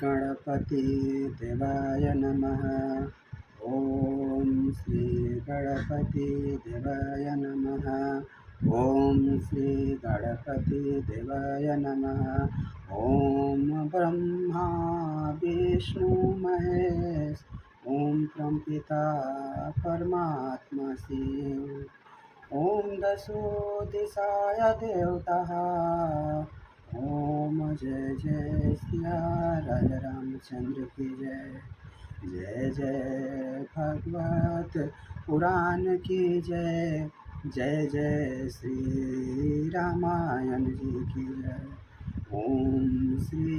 गणपति देवाय नमः। ओम श्री गणपति देवाय नमः। ओम श्री गणपति देवाय नमः। ओम ब्रह्मा विष्णु महेश ओम परमपिता परमात्मा शिव। ओम दशो दिशाय देवताः। ओम जय जय सिया राजा रामचंद्र की जय। जय जय भगवत पुराण की जय। जय जय श्री रामायण जी की जय। ओम श्री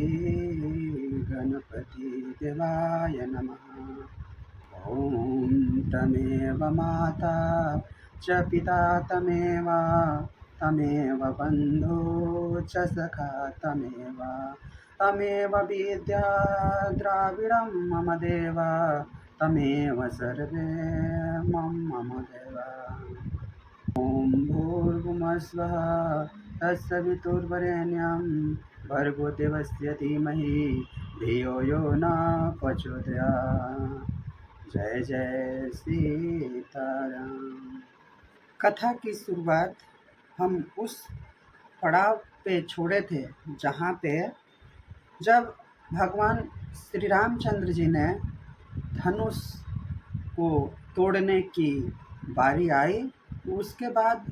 गणपति देवाय नमः। ओम तमेव माता च पिता तमेव बन्धु च सखा तमेव विद्या द्राविडं मम देव तमेव सर्वे मम देव। ॐ भूर्भुवस्वः तत्सवितुर्वरेण्यं भर्गो देवस्य धीमहि धियो यो न प्रचोदयात्। जय जय सीताराम। कथा की शुरुआत हम उस पड़ाव पे छोड़े थे जहाँ पे जब भगवान श्री रामचंद्र जी ने धनुष को तोड़ने की बारी आई। उसके बाद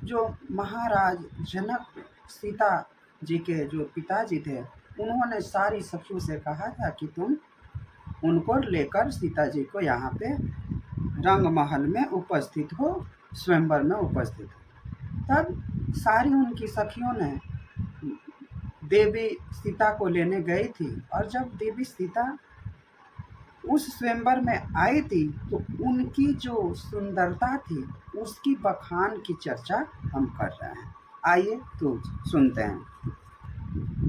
जो महाराज जनक सीता जी के जो पिताजी थे उन्होंने सारी सखियों से कहा था कि तुम उनको लेकर सीता जी को यहाँ पे रंग महल में उपस्थित हो, स्वयंवर में उपस्थित हो। तब सारी उनकी सखियों ने देवी सीता को लेने गई थी और जब देवी सीता उस स्वयंवर में आई थी तो उनकी जो सुंदरता थी उसकी बखान की चर्चा हम कर रहे हैं। आइए तो सुनते हैं।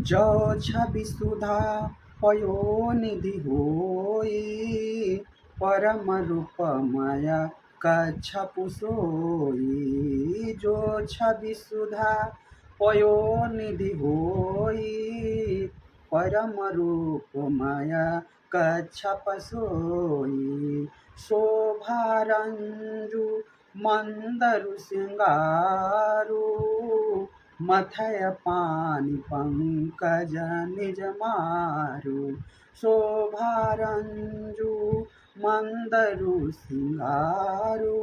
जो छवि सुधा पयोनिधि होई परम रूपमय कच्छपु सोई। जो छवि सुधा पयोनिधि होई परम रूपमय कच्छप सोई। शोभारंजु मंदरु सिंगारू मथय पानि पंकज निज मारू। शोभारंजु मंदरु सिंगारू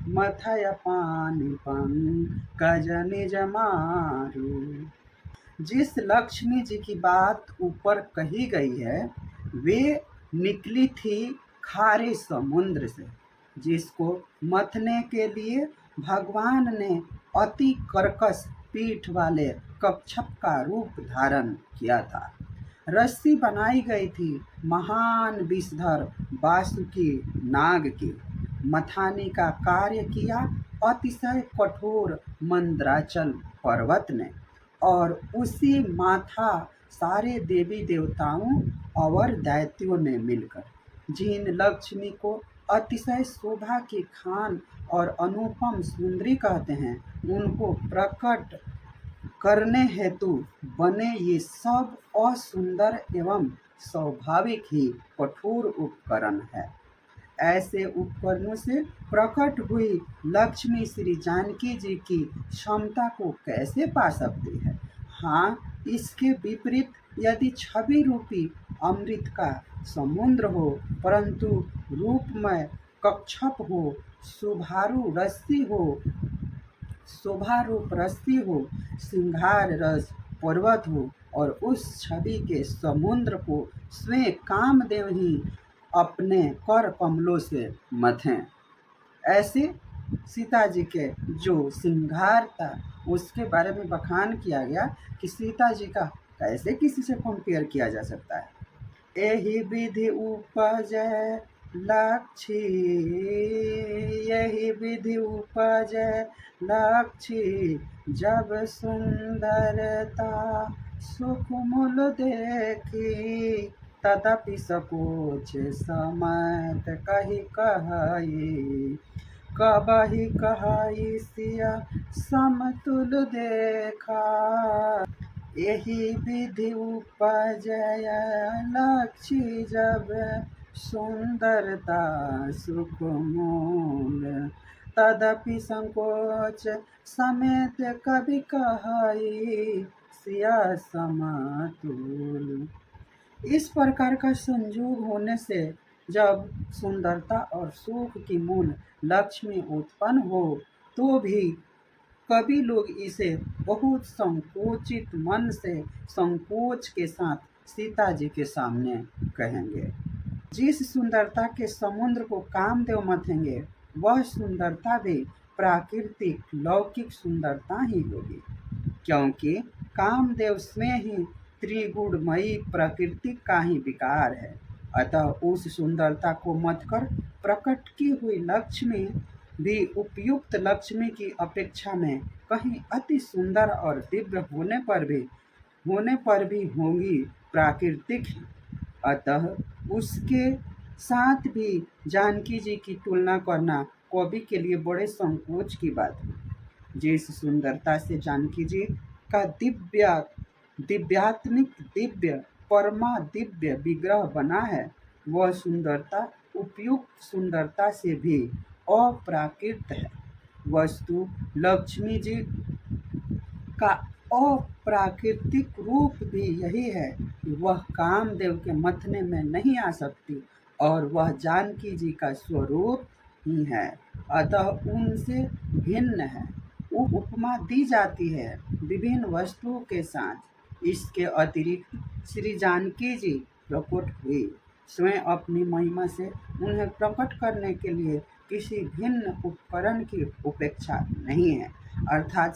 मथय पानि पंकज निज मारू। जिस लक्ष्मी जी की बात ऊपर कही गई है वे निकली थी खारे समुद्र से, जिसको मथने के लिए भगवान ने अति कर्कश पीठ वाले कच्छप का रूप धारण किया था। रस्सी बनाई गई थी महान विषधर वासुकी नाग की। मथाने का कार्य किया अतिशय कठोर मंद्राचल पर्वत ने और उसी माथा सारे देवी देवताओं और दैत्यों ने मिलकर। जिन लक्ष्मी को अतिशय शोभा की खान और अनुपम सुंदरी कहते हैं उनको प्रकट करने हेतु बने ये सब असुंदर एवं स्वाभाविक ही कठोर उपकरण है। ऐसे उपकरणों से प्रकट हुई लक्ष्मी श्री जानकी जी की क्षमता को कैसे पा सकती है। हाँ, इसके विपरीत यदि छवि रूपी अमृत का समुद्र हो परंतु रूपमय कच्छप हो, शुभारू रस्सी हो, शोभारूप रस्सी हो, सिंगार रस पर्वत हो और उस छवि के समुद्र को स्वयं कामदेव ही अपने कर कमलों से मथें। ऐसे सीता जी के जो सिंगार था उसके बारे में बखान किया गया कि सीता जी का कैसे किसी से कंपेयर किया जा सकता है। यही विधि उपजय लक्ष्मी, यही विधि उपजय लक्ष्मी जब सुंदरता सुकुमुल देखी। तदपि सकोच समत कही कहाई, कबही कहाई सिया समतुल देखा। यही विधि उपजय लक्ष्य जब सुंदरता सुख मूल, तदपि संकोच समेत कवि कहाई सिया समतुल। इस प्रकार का संयोग होने से जब सुंदरता और सुख की मूल लक्ष्मी उत्पन्न हो तो भी कभी लोग इसे बहुत संकोचित मन से संकोच के साथ सीता जी के सामने कहेंगे। जिस सुंदरता के समुद्र को कामदेव मथेंगे वह सुंदरता भी प्राकृतिक लौकिक सुंदरता ही होगी, क्योंकि कामदेव स्वयं ही त्रिगुणमयी प्रकृति का ही विकार है। अतः उस सुंदरता को मत कर प्रकट की हुई लक्ष्मी भी उपयुक्त लक्ष्मी की अपेक्षा में कहीं अति सुंदर और दिव्य होने पर भी होंगी प्राकृतिक ही। अतः उसके साथ भी जानकी जी की तुलना करना कवि के लिए बड़े संकोच की बात है। जिस सुंदरता से जानकी जी का दिव्यात्मिक दिव्य परमा दिव्य विग्रह बना है, वह सुंदरता उपयुक्त सुंदरता से भी अप्राकृत है। वस्तु लक्ष्मी जी का अप्राकृतिक रूप भी यही है कि वह कामदेव के मथने में नहीं आ सकती और वह जानकी जी का स्वरूप ही है, अतः उनसे भिन्न है। उपमा दी जाती है विभिन्न वस्तुओं के साथ। इसके अतिरिक्त श्री जानकी जी प्रकट हुई स्वयं अपनी महिमा से उन्हें प्रकट करने के लिए किसी भिन्न उपकरण की उपेक्षा नहीं है, अर्थात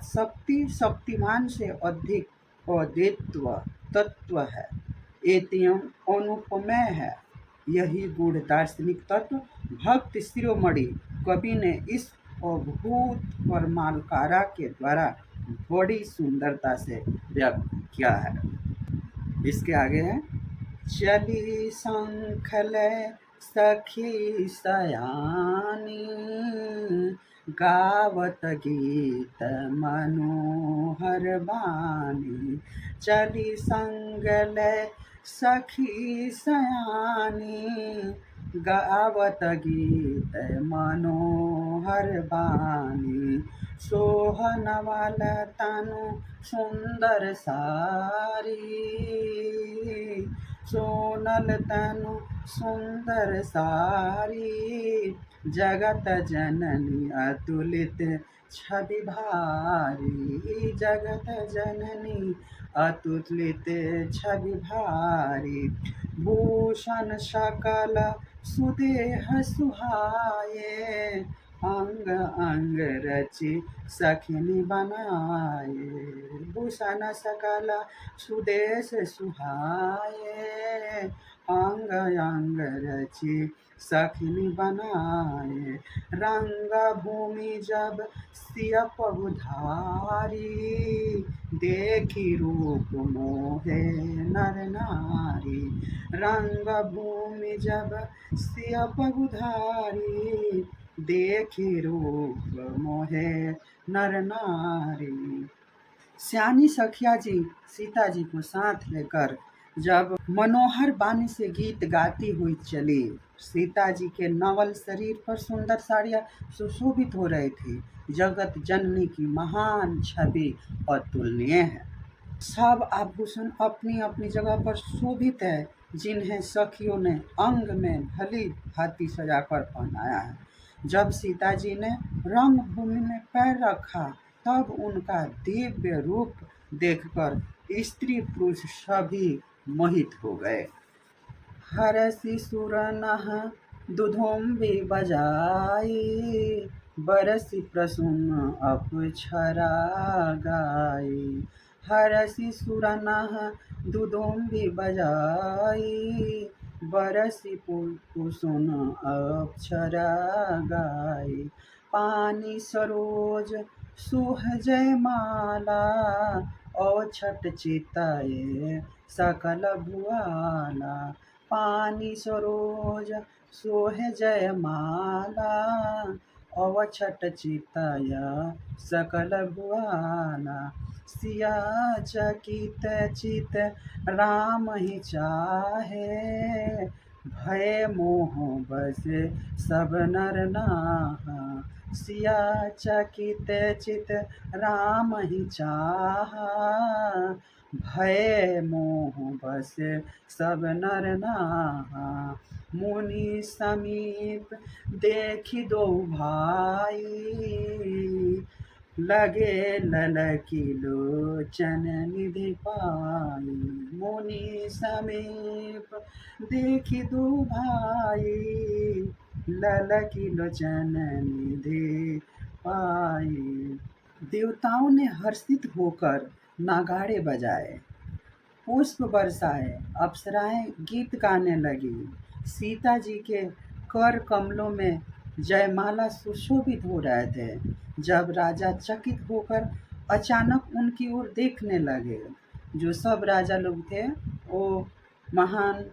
शक्ति शक्तिमान से अधिक अद्वित्व तत्व है, एवं अनुपमेय है। यही गूढ़ दार्शनिक तत्व भक्त शिरोमणि कवि ने इस अद्भुत परमालकारा के द्वारा बड़ी सुंदरता से व्यक्त किया है। इसके आगे है, चली शंखलय सखी सयानी, गावत गीत मनोहर बानी। चली संगलय सखी सयानी, गावत गीत मनोहर बानी। सोहन वाल तनु सुंदर सारी, सोनल तनु सुंदर सारी। जगत जननी अतुलित छवि भारी, जगत जननी अतुलित छवि भारी। भूषण सकल सुदेह सुहाए, अंग अंग रचि सखिनी बनाए। भूषण सकल सुदेश सुहाए, अंग अंग रचि सखिनी बनाए। रंग भूमि जब सिय पगुधारी, देखी रूप मोहे नर नारी। रंग भूमि जब सिय पगुधारी, देखी रूप मोहे नर नारी। सियानी सखिया जी सीता जी को साथ लेकर जब मनोहर बानी से गीत गाती हुई चली, सीता जी के नवल शरीर पर सुंदर साड़ियाँ सुशोभित हो रही थी। जगत जननी की महान छवि अतुलनीय है। सब आभूषण अपनी अपनी जगह पर शोभित है, जिन्हें सखियों ने अंग में भली भांति सजाकर पहनाया है। जब सीता जी ने रंगभूमि में पैर रखा तब उनका दिव्य रूप देखकर स्त्री पुरुष सभी मोहित हो गए। हरषि सुर नह दुधुम्बी बजाई, बरसि प्रसून अप्सरा गाई। हरषि सुर नह दुधुम्बी बजाई, बरसि कुसुम अप्सरा गाई। पानी सरोज सुहजय माला, औछट चिताए सकल भुआला। पानी सरोज सोहे जय माला, अवछट चितय सकल भुआला। सिया चकित चित राम ही चाहे, भय मोह बस सब नर नाहा। सिया चकित चित राम ही चाहा, भय मोह बस सब नर नाहा। मुनि समीप देखि दो भाई, लगे ललकी लोचन निधि पाई। मुनि समीप देखि दो भाई, ललकी लोचन निधि पाई। देवताओं ने हर्षित होकर नगाड़े बजाए, पुष्प बरसाए, अप्सराएं गीत गाने लगी। सीता जी के कर कमलों में जयमाला सुशोभित हो रहे थे, जब राजा चकित होकर अचानक उनकी ओर देखने लगे। जो सब राजा लोग थे, वो महान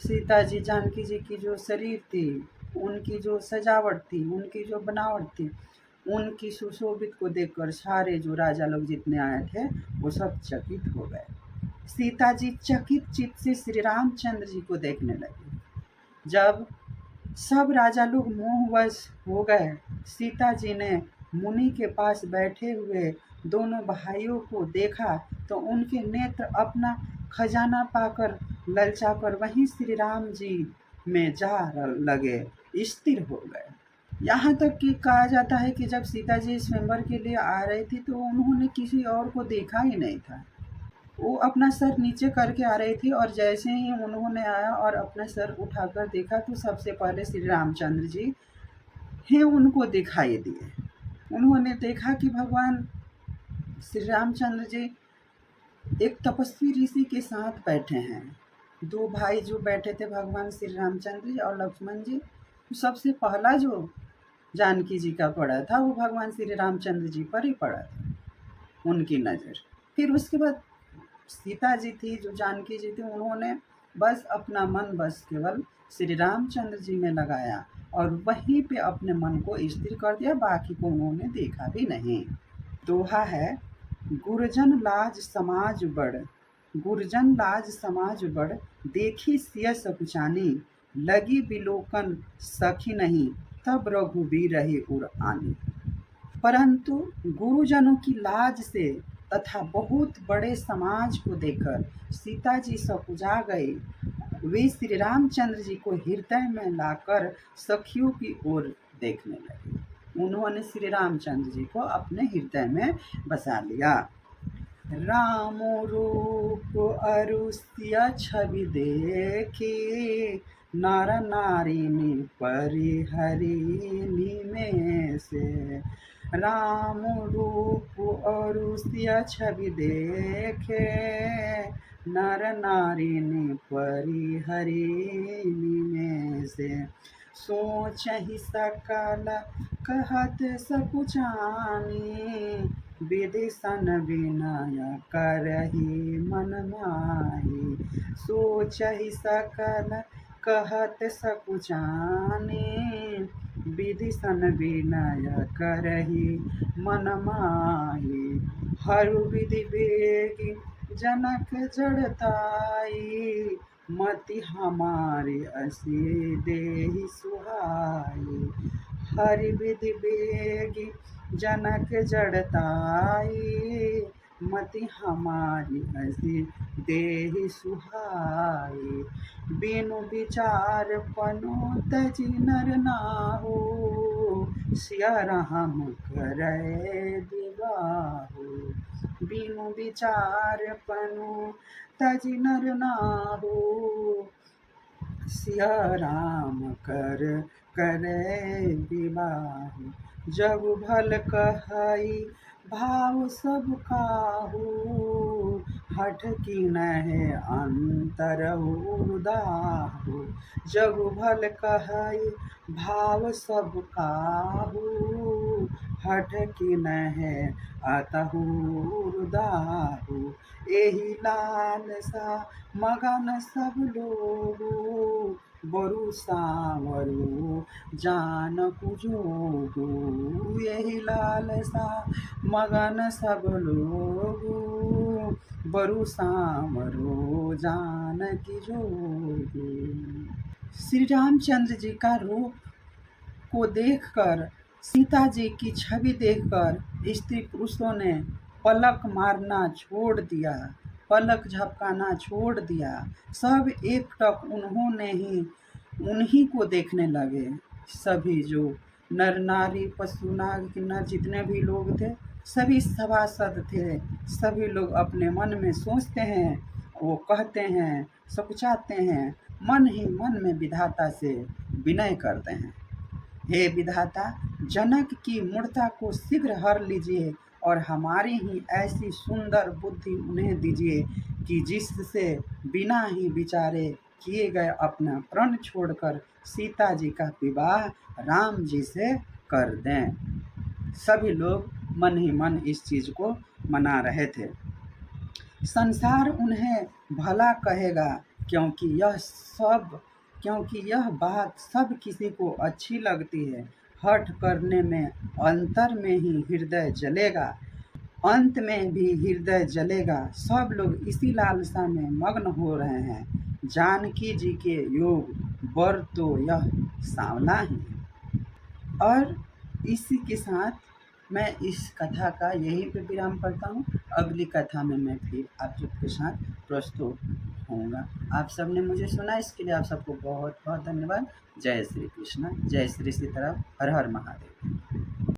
सीता जी, जानकी जी की जो शरीर थी, उनकी जो सजावट थी, उनकी जो बनावट थी, उनकी सुशोभित को देखकर सारे जो राजा लोग जितने आए थे, वो सब चकित हो गए। सीता जी चकित चित्त से श्री रामचंद्र जी को देखने लगी। जब सब राजा लोग मोहवश हो गए, सीता जी ने मुनि के पास बैठे हुए दोनों भाइयों को देखा तो उनके नेत्र अपना खजाना पाकर ललचाकर वहीं श्री राम जी में जा लगे, स्थिर हो गए। यहाँ तक कि कहा जाता है कि जब सीता जी स्वयंवर के लिए आ रही थी तो उन्होंने किसी और को देखा ही नहीं था। वो अपना सर नीचे करके आ रही थी और जैसे ही उन्होंने आया और अपना सर उठाकर देखा तो सबसे पहले श्री रामचंद्र जी ही उनको दिखाई दिए। उन्होंने देखा कि भगवान श्री रामचंद्र जी एक तपस्वी ऋषि के साथ बैठे हैं। दो भाई जो बैठे थे, भगवान श्री रामचंद्र जी और लक्ष्मण जी, सबसे पहला जो जानकी जी का पड़ा था वो भगवान श्री रामचंद्र जी पर ही पड़ा था, उनकी नज़र। फिर उसके बाद सीता जी थी, जो जानकी जी थी, उन्होंने बस अपना मन बस केवल श्री रामचंद्र जी में लगाया और वहीं पे अपने मन को स्थिर कर दिया, बाकी को उन्होंने देखा भी नहीं। दोहा है, गुरजन लाज समाज बड़, गुरजन लाज समाज बड़, देखी सिय सकुचानी, लगी बिलोकन सखी नहीं, तब रघुबीर रही उर आनी। परंतु गुरुजनों की लाज से तथा बहुत बड़े समाज को देखकर सीता जी सकुचा गई। वे श्री रामचंद्र जी को हृदय में लाकर सखियों की ओर देखने लगे। उन्होंने श्री रामचंद्र जी को अपने हृदय में बसा लिया। राम रूप अरुष्य छवि देखी, नर नारिणी परिहरिणी में से। राम रूप अरुष्य छवि देखे, नर नारिणी परिहरिणी में से। सोचहि सकल कहत सकुचानी, विदिशन विनय करहि मन माही। सोचहि सकल कहत सकुचानी, विदिशन विनय करहि मन माही। हरु विधि वेगी जनक जड़ताई, मति हमारी असी देहि सुहाई। हरि विधि वेगी जनक जड़ताई, मति हमारी असी देहि सुहाई। बिनु विचार पनु तजि नर नाहु, सिया राम करे विवाहु। बिनु विचार पनु तजि नर नाहु, सिया राम करे विवाहु। जग भल कहई भाव सब काहू, हठ कीनहि अंतर उदाहु। जग भल कहई भाव सब काहू, हठ कीनहि अतहु बरु सांवरो जानकु जोगु, यही लालसा मगन सब लोगु। बरु सांवरो जानकी जोगु। श्री रामचंद्र जी का रूप को देखकर, सीता जी की छवि देखकर स्त्री पुरुषों ने पलक मारना छोड़ दिया, पलक झपकाना छोड़ दिया। सब एकटक उन्हीं को देखने लगे। सभी जो नर नारी पशु नाग किन्नर जितने भी लोग थे, सभी सभासद थे। सभी लोग अपने मन में सोचते हैं, वो कहते हैं, सकुचाते हैं, मन ही मन में विधाता से विनय करते हैं। हे विधाता, जनक की मूर्ता को शीघ्र हर लीजिए और हमारी ही ऐसी सुंदर बुद्धि उन्हें दीजिए कि जिससे बिना ही विचारे किए गए अपना प्रण छोड़कर सीता जी का विवाह राम जी से कर दें। सभी लोग मन ही मन इस चीज़ को मना रहे थे। संसार उन्हें भला कहेगा, क्योंकि यह बात सब किसी को अच्छी लगती है। हठ करने में अंतर में ही हृदय जलेगा, अंत में भी हृदय जलेगा। सब लोग इसी लालसा में मग्न हो रहे हैं। जानकी जी के योग वर तो यह सांवला ही है। और इसी के साथ मैं इस कथा का यहीं पे विराम करता हूँ। अगली कथा में मैं फिर आप सबके साथ प्रस्तुत होऊंगा। आप सबने मुझे सुना, इसके लिए आप सबको बहुत बहुत धन्यवाद। जय श्री कृष्ण, जय श्री सीताराम, हर हर महादेव।